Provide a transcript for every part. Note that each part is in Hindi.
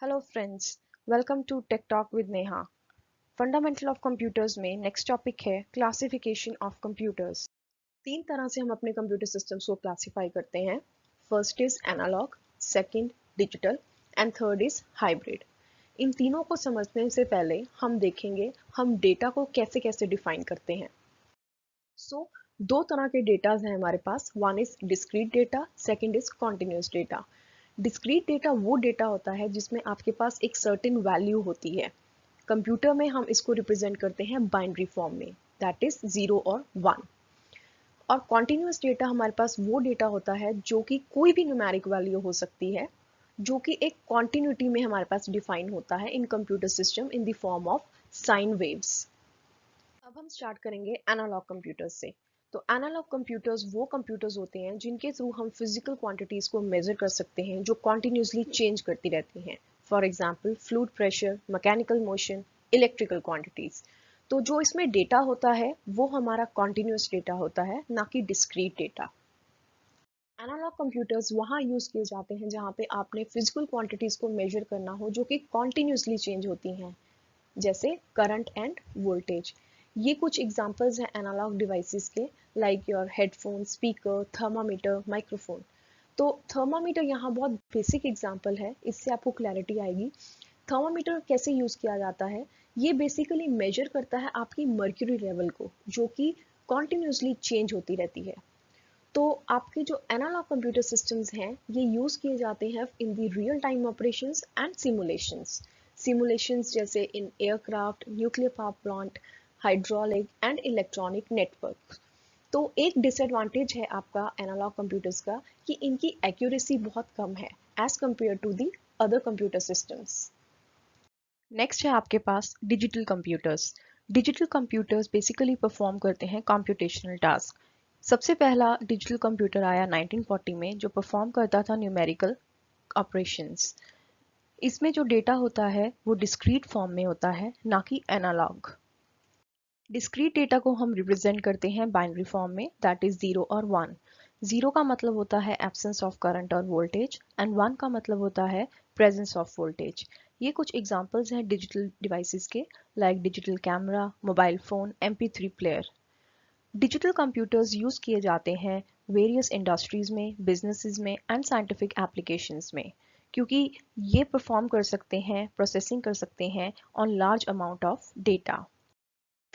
Hello friends, welcome to Tech Talk with Neha. Fundamental of computers में नेक्स्ट टॉपिक है क्लासिफिकेशन ऑफ कंप्यूटर्स। तीन तरह से हम अपने कंप्यूटर सिस्टम्स को क्लासिफाई करते हैं। First is analogue, second digital and third is hybrid. इन तीनों को समझने से पहले हम देखेंगे हम डेटा को कैसे कैसे डिफाइन करते हैं। दो तरह के डेटाज हैं हमारे पास। One is discrete data, second is continuous data. Discrete data वो डेटा होता है जिसमें आपके पास एक सर्टेन वैल्यू होती है। कंप्यूटर में हम इसको रिप्रेजेंट करते हैं बाइनरी फॉर्म में, दैट इज 0 और 1। और कॉन्टिन्यूस डेटा हमारे पास वो डेटा होता है जो कि कोई भी न्यूमेरिक वैल्यू हो सकती है, जो कि एक कॉन्टिन्यूटी में हमारे पास डिफाइन होता है इन computer system in the form of sine waves. अब हम स्टार्ट करेंगे एनालॉग कंप्यूटर्स से। तो एनालॉग कंप्यूटर्स वो कंप्यूटर्स होते हैं जिनके थ्रू हम फिजिकल क्वांटिटीज को मेजर कर सकते हैं, जो कॉन्टिन्यूसली चेंज करती रहती हैं। For example fluid pressure, mechanical motion, electrical quantities. तो जो इसमें डेटा होता है वो हमारा कॉन्टिन्यूस डेटा होता है, ना कि डिस्क्रीट डेटा। एनालॉग कंप्यूटर्स वहाँ यूज़ किए जाते हैं जहाँ पे आपने फिजिकल क्वांटिटीज को मेजर करना हो जो कि कॉन्टिन्यूसली चेंज होती हैं, जैसे करंट एंड वोल्टेज। ये कुछ एग्जांपल्स हैं एनालॉग डिवाइसेस के, like your headphone, speaker, thermometer, microphone. तो थर्मामीटर यहाँ बहुत बेसिक एग्जांपल है, इससे आपको क्लैरिटी आएगी। थर्मामीटर कैसे यूज किया जाता है? ये बेसिकली मेजर करता है आपकी मर्क्यूरी लेवल को, जो कि कॉन्टिन्यूसली चेंज होती रहती है। तो आपके जो एनालॉग कंप्यूटर सिस्टम्स हैं ये यूज किए जाते हैं in the real time operations and simulations. Simulations जैसे in aircraft, nuclear power plant, hydraulic and electronic network. तो एक डिसएडवांटेज है आपका एनालॉग कंप्यूटर्स का कि इनकी एक्यूरेसी बहुत कम है as compare to the other computer systems. Next है आपके पास digital computers. Digital computers basically perform करते हैं कंप्यूटेशनल टास्क। सबसे पहला डिजिटल कंप्यूटर आया 1940 में, जो परफॉर्म करता था न्यूमेरिकल ऑपरेशंस। इसमें जो डेटा होता है वो डिस्क्रीट फॉर्म में होता है, ना कि एनालॉग। डिस्क्रीट डेटा को हम रिप्रेजेंट करते हैं बाइनरी फॉर्म में, दैट इज 0 और 1। 0 का मतलब होता है एब्सेंस ऑफ करंट और वोल्टेज एंड 1 का मतलब होता है प्रेजेंस ऑफ वोल्टेज। ये कुछ एग्जांपल्स हैं डिजिटल डिवाइसेस के, like digital camera, mobile phone, MP3 player. Digital computers use किए जाते हैं वेरियस इंडस्ट्रीज में, बिजनेसेस में एंड साइंटिफिक एप्लीकेशंस में, क्योंकि ये परफॉर्म कर सकते हैं, प्रोसेसिंग कर सकते हैं on large amount of data.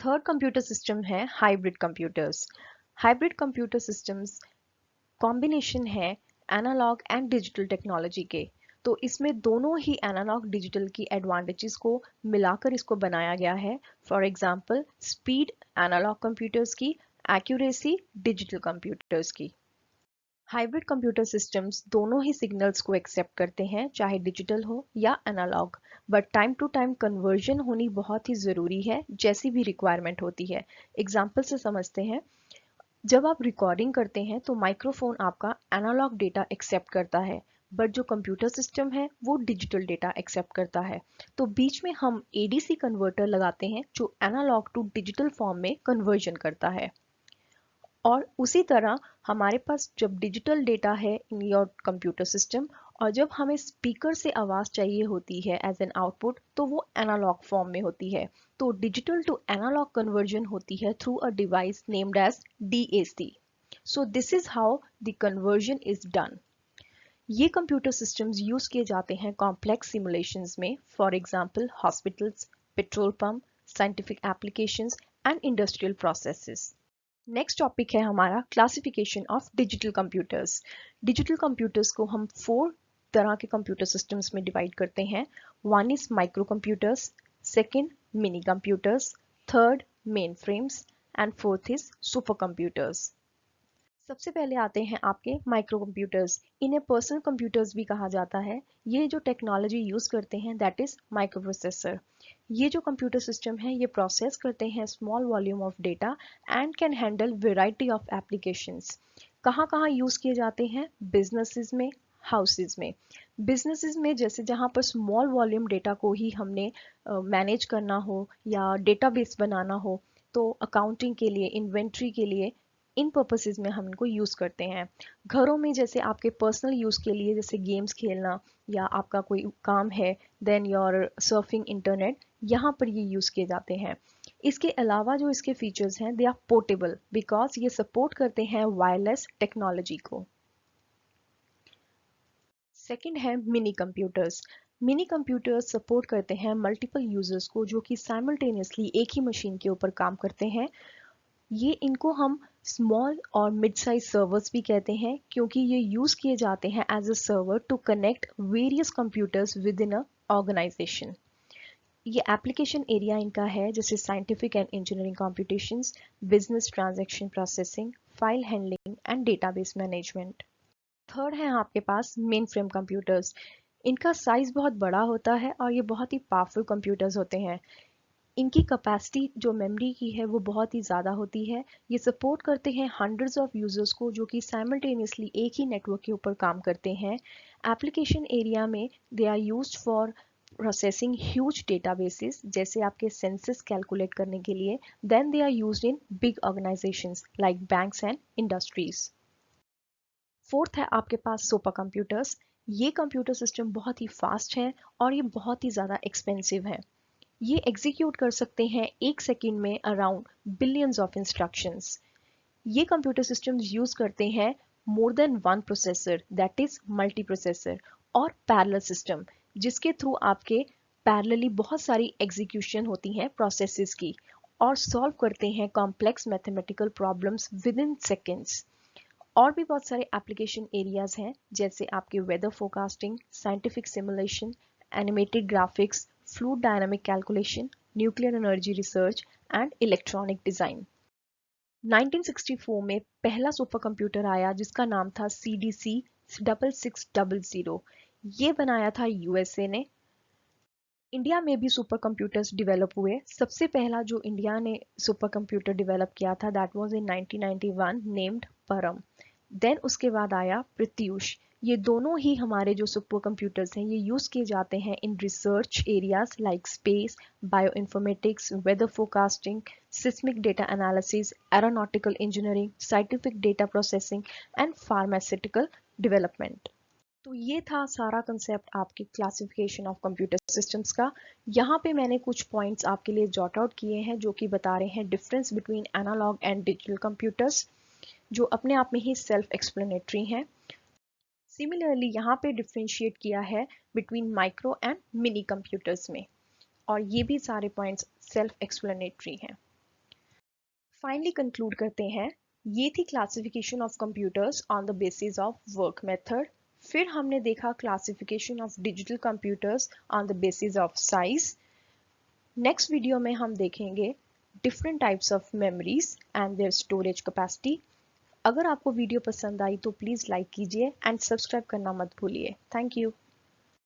Third computer system है hybrid computers. Hybrid computer systems combination है एनालॉग एंड डिजिटल टेक्नोलॉजी के। तो इसमें दोनों ही एनालॉग डिजिटल की एडवांटेजेस को मिलाकर इसको बनाया गया है। For example speed analogue computers की, एक्यूरेसी डिजिटल कंप्यूटर्स की। हाइब्रिड कंप्यूटर सिस्टम्स दोनों ही सिग्नल्स को एक्सेप्ट करते हैं, चाहे डिजिटल हो या analog, but time to time conversion होनी बहुत ही ज़रूरी है, जैसी भी रिक्वायरमेंट होती है। एग्जाम्पल से समझते हैं। जब आप रिकॉर्डिंग करते हैं तो माइक्रोफोन आपका एनालॉग डेटा एक्सेप्ट करता है, बट जो कंप्यूटर सिस्टम है वो डिजिटल डेटा एक्सेप्ट करता है। तो बीच में हम ADC कन्वर्टर लगाते हैं जो एनालॉग टू डिजिटल फॉर्म में कन्वर्जन करता है। और उसी तरह हमारे पास जब डिजिटल डेटा है इन योर कंप्यूटर सिस्टम, और जब हमें स्पीकर से आवाज़ चाहिए होती है एज एन आउटपुट, तो वो एनालॉग फॉर्म में होती है। तो डिजिटल टू एनालॉग कन्वर्जन होती है through a device named as DAC। So this is how the conversion is done. ये कंप्यूटर सिस्टम्स यूज किए जाते हैं कॉम्प्लेक्स सिमुलेशंस में, for example hospitals, petrol pump, scientific applications and industrial processes. Next topic है हमारा classification of digital computers. Digital computers को हम 4 तरह के कंप्यूटर सिस्टम्स में डिवाइड करते हैं। One is micro computers, second mini computers, third main frames and fourth is super computers. सबसे पहले आते हैं आपके माइक्रो कंप्यूटर्स। इन्हें पर्सनल कंप्यूटर्स भी कहा जाता है। ये जो टेक्नोलॉजी यूज करते हैं दैट इज माइक्रो प्रोसेसर। ये जो कंप्यूटर सिस्टम है ये प्रोसेस करते हैं small volume of data and can handle variety of applications. कहाँ कहाँ यूज किए जाते हैं? बिजनेसेस में, हाउसेज में। बिजनेसेस में जैसे जहाँ पर स्मॉल वॉल्यूम डेटा को ही हमने मैनेज करना हो या डेटाबेस बनाना हो, तो अकाउंटिंग के लिए, इन्वेंट्री के लिए इन पर्पसेस में हम इनको यूज़ करते हैं। घरों में जैसे आपके पर्सनल यूज़ के लिए जैसे गेम्स खेलना या आपका कोई काम है, देन योर सर्फिंग इंटरनेट, यहाँ पर ये यूज़ किए जाते हैं। इसके अलावा जो इसके फीचर्स हैं दे आर पोर्टेबल बिकॉज ये सपोर्ट करते हैं वायरलेस टेक्नोलॉजी को। सेकंड है mini computers. Mini computers support करते हैं मल्टीपल यूजर्स को जो कि साइमल्टेनियसली एक ही मशीन के ऊपर काम करते हैं। ये इनको हम स्मॉल और मिड साइज सर्वर्स भी कहते हैं क्योंकि ये यूज किए जाते हैं as a server to connect various computers within a organisation. ये एप्लीकेशन एरिया इनका है जैसे scientific and engineering competitions, business transaction processing, file handling and database management. Third है आपके पास मेन फ्रेम कंप्यूटर्स। इनका साइज बहुत बड़ा होता है और ये बहुत ही पावरफुल कंप्यूटर्स होते हैं। इनकी कैपेसिटी जो मेमोरी की है वो बहुत ही ज़्यादा होती है। ये सपोर्ट करते हैं हंड्रेड्स ऑफ यूजर्स को जो कि साइमल्टेनियसली एक ही नेटवर्क के ऊपर काम करते हैं। एप्लीकेशन एरिया में they are used for processing huge databases जैसे आपके सेंसस कैलकुलेट करने के लिए। Then they are used in big organisations like banks and industries. Fourth है आपके पास सुपर कंप्यूटर्स। ये कंप्यूटर सिस्टम बहुत ही फास्ट हैं और ये बहुत ही ज़्यादा एक्सपेंसिव हैं। ये एग्जीक्यूट कर सकते हैं एक सेकंड में अराउंड बिलियंस ऑफ इंस्ट्रक्शंस। ये कंप्यूटर सिस्टम्स यूज करते हैं more than one processor that is multi processor और पैरेलल सिस्टम जिसके थ्रू आपके पैरेलली बहुत सारी एग्जीक्यूशन होती हैं प्रोसेसेस की और सॉल्व करते हैं complex mathematical problems within seconds. और भी बहुत सारे एप्लीकेशन एरियाज हैं जैसे आपके weather forecasting, scientific simulation, animated graphics, fluid dynamic calculation, nuclear energy research and electronic design. 1964 में पहला सुपर कंप्यूटर आया जिसका नाम था CDC 6600। ये बनाया था यूएसए ने। इंडिया में भी सुपर कंप्यूटर्स डेवलप हुए। सबसे पहला जो इंडिया ने सुपर कंप्यूटर डेवलप किया था दैट वाज इन 1991 नेम्ड परम। देन उसके बाद आया प्रत्यूष। ये दोनों ही हमारे जो सुपर कंप्यूटर्स हैं ये यूज किए जाते हैं in research areas like space, bio informatics, weather forecasting, seismic data analysis, aeronautical engineering, scientific data processing and pharmaceutical development. तो ये था सारा कंसेप्ट आपकी क्लासिफिकेशन ऑफ कंप्यूटर सिस्टम्स का। यहाँ पे मैंने कुछ पॉइंट्स आपके लिए जॉट आउट किए हैं जो कि बता रहे हैं difference between analog and digital computers जो अपने आप में ही सेल्फ एक्सप्लेनेटरी हैं। सिमिलरली यहाँ पे डिफ्रेंशिएट किया है between micro and mini computers में और ये भी सारे पॉइंट्स सेल्फ एक्सप्लेनेटरी हैं। फाइनली कंक्लूड करते हैं, ये थी classification of computers on the basis of work method. फिर हमने देखा classification of digital computers on the basis of size. Next video में हम देखेंगे different types of memories and their storage capacity. अगर आपको वीडियो पसंद आई तो प्लीज़ लाइक कीजिए एंड सब्सक्राइब करना मत भूलिए। Thank you.